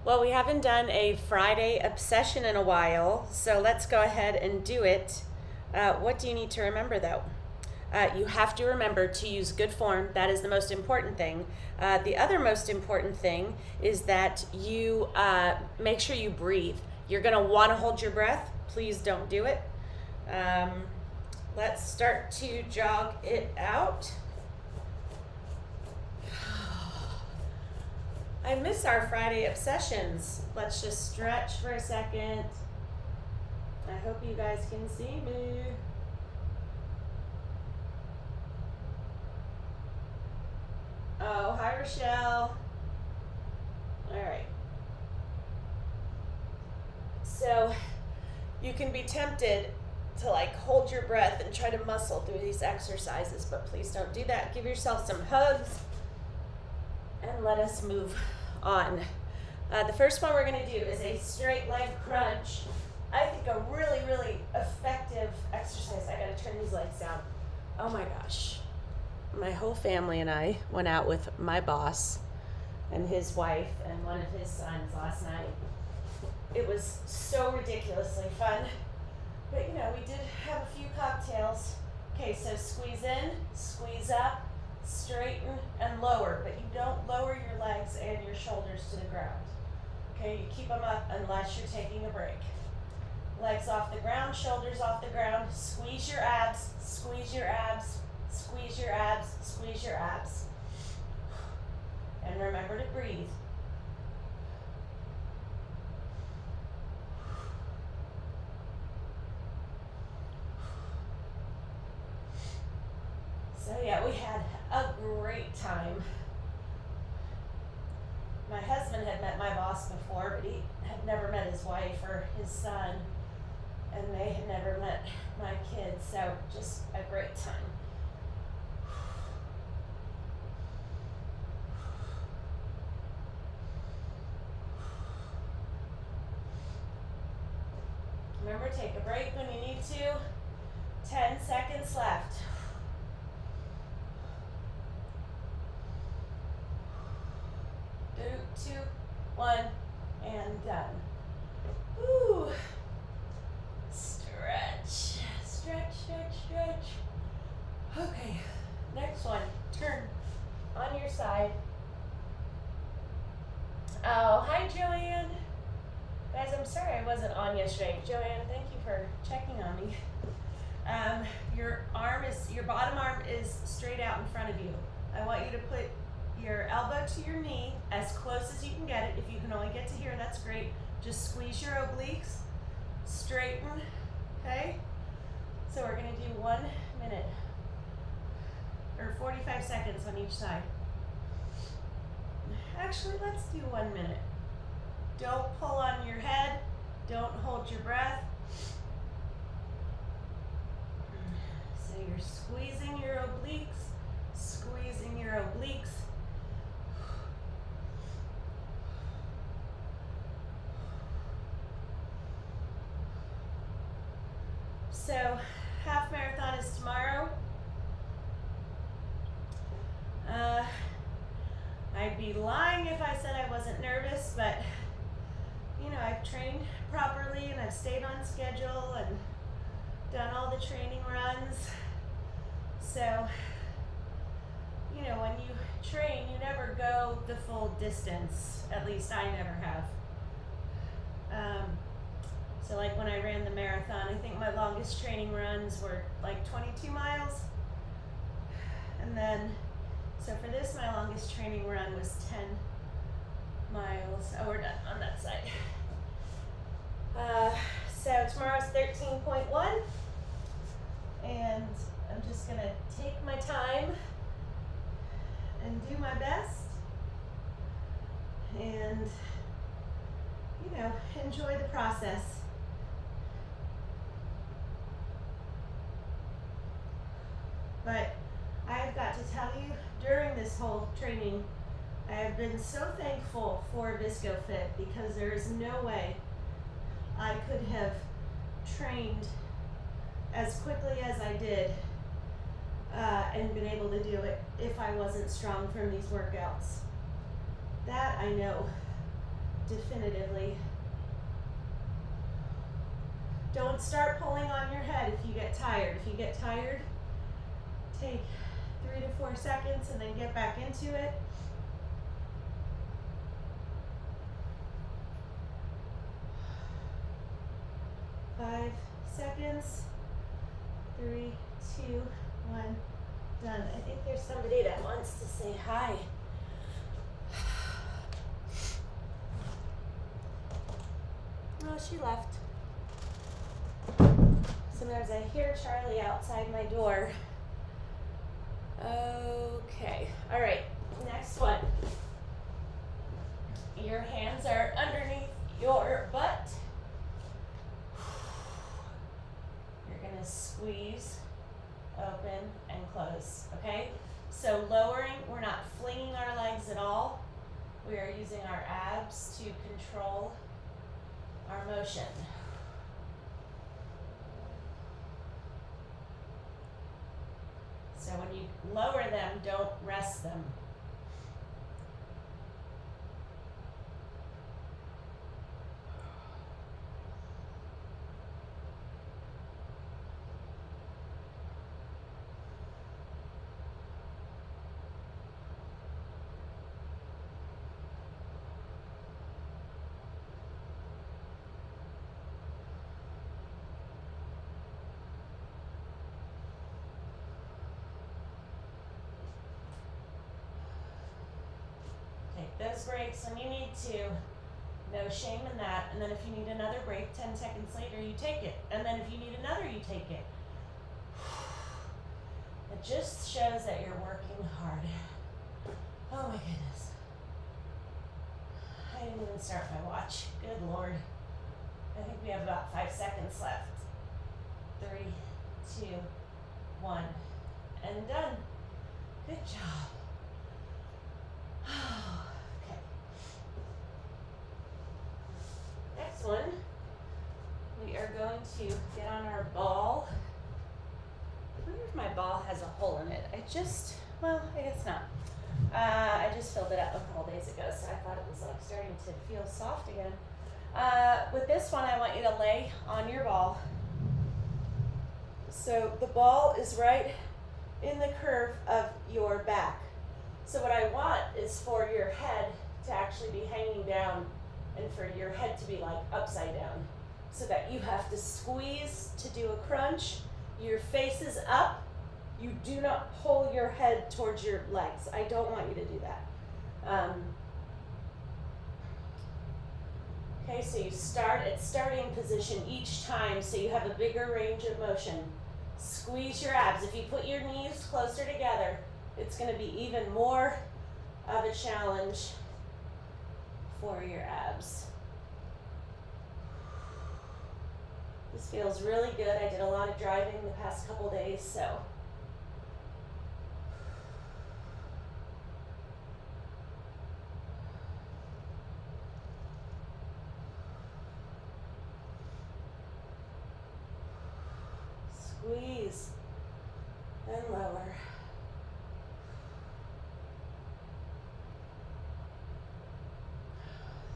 Well, we haven't done a Friday obsession in a while, so let's go ahead and do it. What do you need to remember though? You have to remember to use good form. That is the most important thing. The other most important thing is that you make sure you breathe. You're going to want to hold your breath. Please don't do it. Let's start to jog it out. I miss our Friday obsessions. Let's just stretch for a second. I hope you guys can see me. Oh, hi Rochelle. All right. So you can be tempted to hold your breath and try to muscle through these exercises, but please don't do that. Give yourself some hugs and let us move on. The first one we're going to do is a straight leg crunch. I think a really, really effective exercise. I got to turn these legs down. Oh my gosh. My whole family and I went out with my boss and his wife and one of his sons last night. It was so ridiculously fun. But we did have a few cocktails. Okay, so squeeze in, squeeze up, straighten and lower, but you don't lower your legs and your shoulders to the ground. Okay, you keep them up unless you're taking a break. Legs off the ground, shoulders off the ground. Squeeze your abs, squeeze your abs, squeeze your abs, squeeze your abs. And remember to breathe. So yeah, we had a great time. My husband had met my boss before, but he had never met his wife or his son, and they had never met my kids, so just a great time. Remember, take a break when you need to. 10 seconds left. 2, 1, and done. Woo. Stretch, stretch, stretch, stretch. Okay, next one. Turn on your side. Oh, hi Joanne. Guys, I'm sorry I wasn't on yesterday. Joanne, thank you for checking on me. Your bottom arm is straight out in front of you. I want you to put your elbow to your knee as close as you can get it. If you can only get to here, that's great. Just squeeze your obliques, straighten, okay? So we're gonna do 1 minute, or 45 seconds on each side. Actually, let's do 1 minute. Don't pull on your head, don't hold your breath. So you're squeezing your obliques, squeezing your obliques. So, half marathon is tomorrow. I'd be lying if I said I wasn't nervous, but I've trained properly and I've stayed on schedule and done all the training runs. So, when you train, you never go the full distance. At least I never have. So when I ran the marathon, I think my longest training runs were 22 miles. And then, so for this, my longest training run was 10 miles. Oh, we're done on that side. So tomorrow's 13.1. And I'm just gonna take my time and do my best. And, enjoy the process. But I've got to tell you, during this whole training, I have been so thankful for ViscoFit because there is no way I could have trained as quickly as I did and been able to do it if I wasn't strong from these workouts. That I know definitively. Don't start pulling on your head if you get tired. If you get tired, take 3 to 4 seconds and then get back into it. Five seconds. 3, 2, 1, done. I think there's somebody that wants to say hi. Oh, she left. Sometimes I hear Charlie outside my door. Okay, all right, next one. Your hands are underneath your butt. You're gonna squeeze, open, and close, okay? So lowering, we're not flinging our legs at all. We are using our abs to control our motion. So when you lower them, don't rest them. Take those breaks when you need to. No shame in that. And then if you need another break, 10 seconds later, you take it. And then if you need another, you take it. It just shows that you're working hard. Oh my goodness. I didn't even start my watch. Good Lord. I think we have about 5 seconds left. 3, 2, 1, and done. Good job. Okay. Next one, we are going to get on our ball. I wonder if my ball has a hole in it. I guess not. I just filled it up a couple days ago, so I thought it was like starting to feel soft again. With this one, I want you to lay on your ball. So the ball is right in the curve of your back. So what I want is for your head to actually be hanging down and for your head to be like upside down so that you have to squeeze to do a crunch. Your face is up. You do not pull your head towards your legs. I don't want you to do that. Okay, so you start at starting position each time so you have a bigger range of motion. Squeeze your abs. If you put your knees closer together, it's going to be even more of a challenge for your abs. This feels really good. I did a lot of driving the past couple days, so. Squeeze and lower.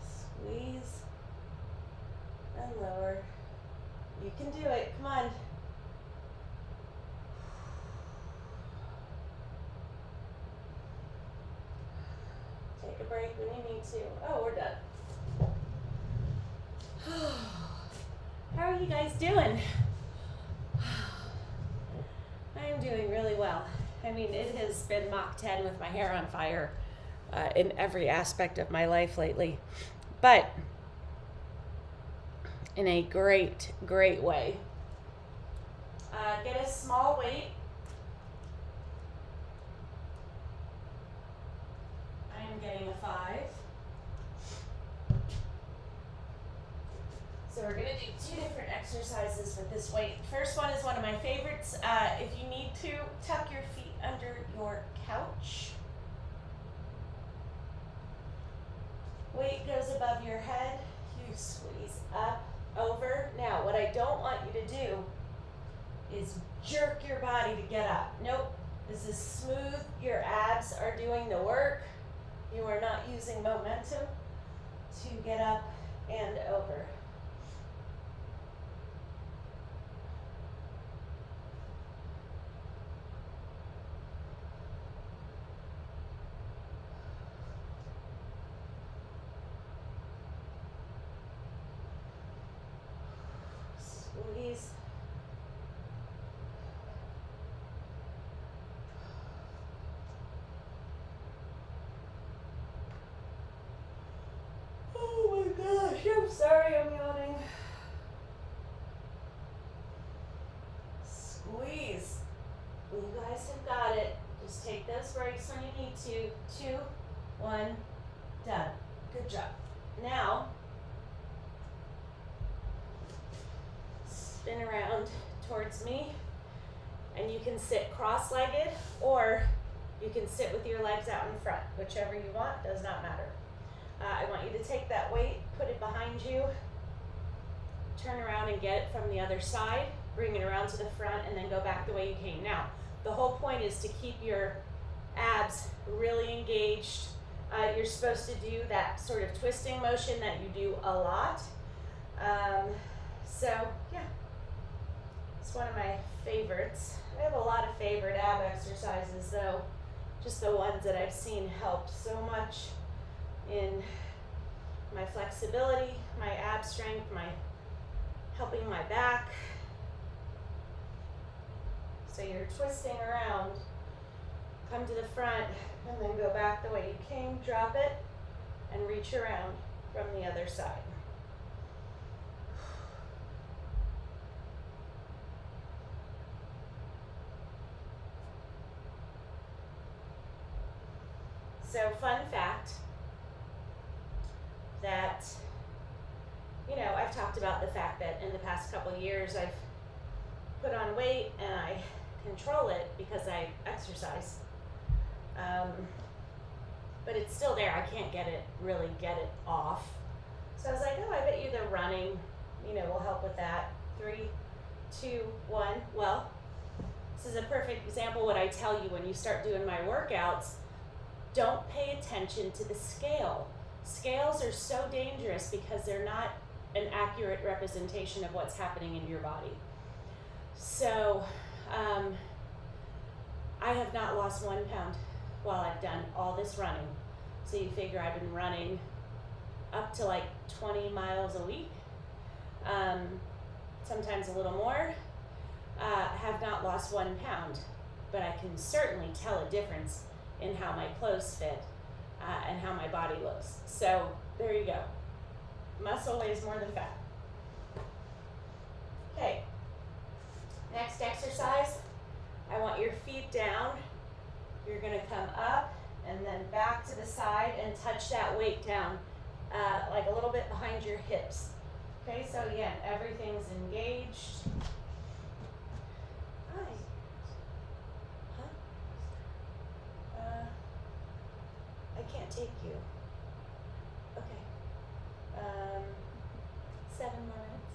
Squeeze and lower. You can do it. Come on. Take a break when you need to. Oh, we're done. How are you guys doing? I am doing really well. I mean, it has been Mach 10 with my hair on fire in every aspect of my life lately, but in a great, great way. Get a small weight. I am getting a 5. So we're going to do 2 different exercises with this weight. First one is one of my favorites. If you need to, tuck your feet under your couch. Weight goes above your head. You squeeze up, over. Now, what I don't want you to do is jerk your body to get up. Nope. This is smooth. Your abs are doing the work. You are not using momentum to get up and over. Squeeze. Oh my gosh, I'm sorry I'm yawning. Squeeze. You guys have got it. Just take those breaks when you need to. 2, 1, done. Good job. Now, spin around towards me, and you can sit cross-legged or you can sit with your legs out in front. Whichever you want, does not matter. I want you to take that weight, put it behind you, turn around and get it from the other side, bring it around to the front, and then go back the way you came. Now, the whole point is to keep your abs really engaged. You're supposed to do that sort of twisting motion that you do a lot. So, yeah, it's one of my favorites. I have a lot of favorite ab exercises, though, just the ones that I've seen help so much in my flexibility, my ab strength, my helping my back. So you're twisting around, come to the front, and then go back the way you came, drop it, and reach around from the other side. So, fun fact that, I've talked about the fact that in the past couple of years I've put on weight and I control it because I exercise. But it's still there. I can't really get it off. So I was like, I bet you the running, will help with that. 3, 2, 1. Well, this is a perfect example what I tell you when you start doing my workouts. Don't pay attention to the scale. Scales are so dangerous because they're not an accurate representation of what's happening in your body. So, I have not lost 1 pound while I've done all this running. So you figure I've been running up to like 20 miles a week, sometimes a little more. Have not lost 1 pound, but I can certainly tell a difference in how my clothes fit and how my body looks. So there you go. Muscle weighs more than fat. Okay, next exercise, I want your feet down. You're gonna come up and then back to the side and touch that weight down like a little bit behind your hips. Okay, so again, everything's engaged. Hi. Huh? I can't take you. Okay. 7 more minutes.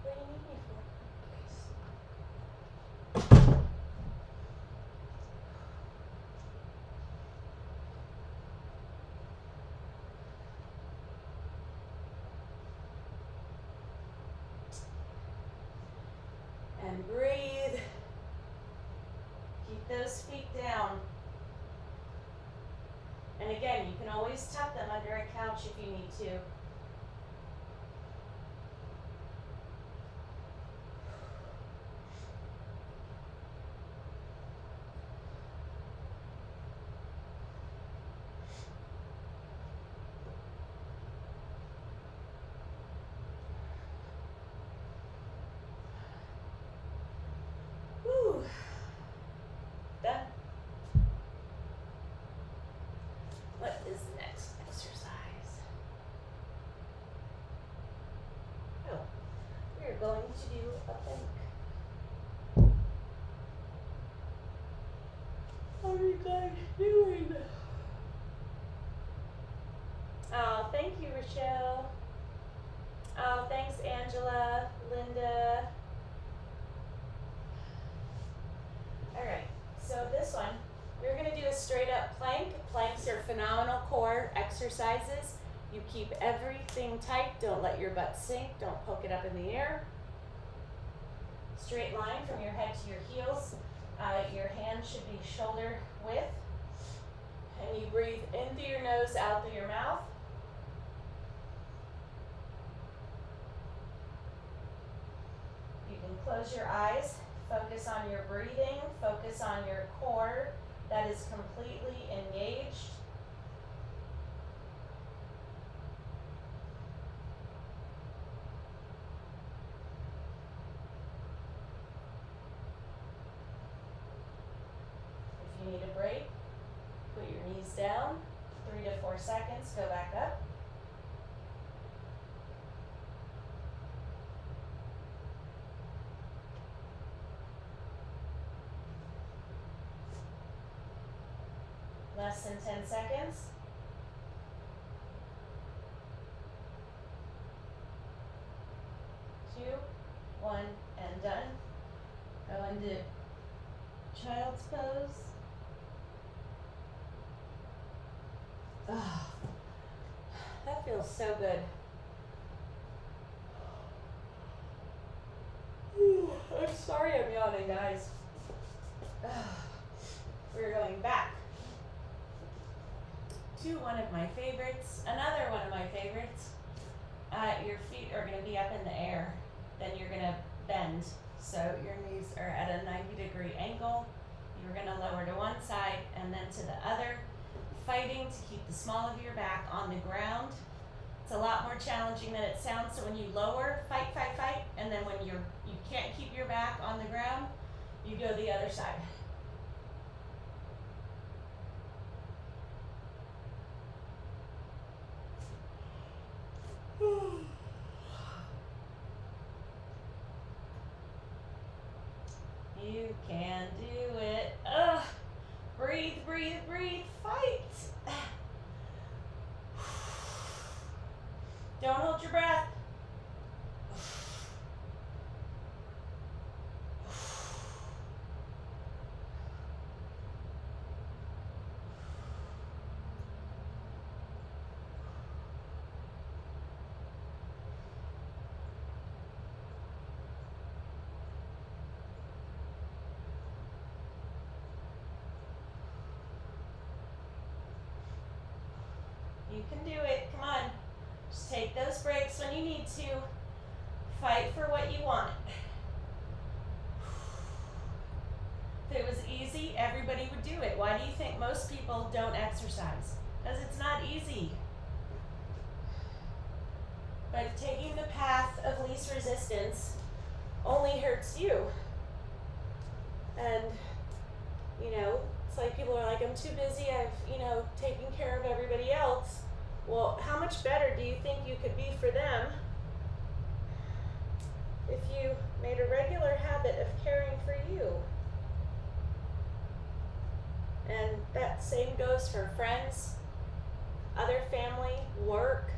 What do you need me for? And breathe. Keep those feet down. And again, you can always tuck them under a couch if you need to. Whew. Done. What is the next exercise? Oh, we're going to do a plank. How are you guys doing? Oh, thank you, Rochelle. Oh, thanks, Angela, Linda. All right, so this one, we're gonna do a straight up plank. Planks are phenomenal core exercises. You keep everything tight. Don't let your butt sink. Don't poke it up in the air. Straight line from your head to your heels. Your hands should be shoulder width. And you breathe in through your nose, out through your mouth. You can close your eyes. Focus on your breathing. Focus on your core that is completely engaged. If you need a break, put your knees down, 3 to 4 seconds, go back up. Less than 10 seconds. Two, one, and done. Go into child's pose. Oh, that feels so good. I'm sorry I'm yawning, guys. We're going back to one of my favorites, another one of my favorites. Your feet are going to be up in the air. Then you're going to bend. So your knees are at a 90-degree angle. You're going to lower to one side and then to the other, fighting to keep the small of your back on the ground. It's a lot more challenging than it sounds. So when you lower, fight, fight, fight, and then when you can't keep your back on the ground, you go the other side. You can do it. Ugh. Breathe, breathe, breathe. Fight. Don't hold your breath. You can do it. Come on. Just take those breaks when you need to. Fight for what you want. If it was easy, everybody would do it. Why do you think most people don't exercise? Because it's not easy. But taking the path of least resistance only hurts you. And, it's like people are like, I'm too busy, I've, taken care of everybody else. Well, how much better do you think you could be for them if you made a regular habit of caring for you? And that same goes for friends, other family, work,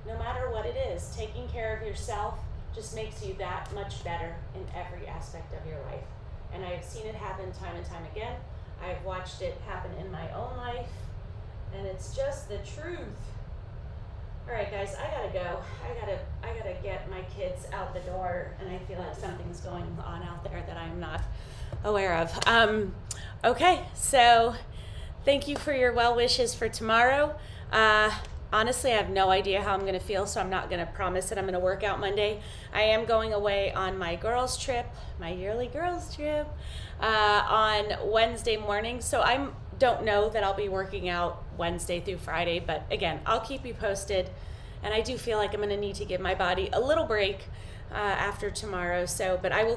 no matter what it is. Taking care of yourself just makes you that much better in every aspect of your life. And I've seen it happen time and time again. I've watched it happen in my own life, and it's just the truth. All right, guys, I gotta go. I gotta get my kids out the door, and I feel like something's going on out there that I'm not aware of. Okay, so thank you for your well wishes for tomorrow. Honestly, I have no idea how I'm going to feel, so I'm not going to promise that I'm going to work out Monday. I am going away on my girls' trip, my yearly girls' trip, on Wednesday morning. So I don't know that I'll be working out Wednesday through Friday, but again, I'll keep you posted. And I do feel like I'm going to need to give my body a little break after tomorrow. But I will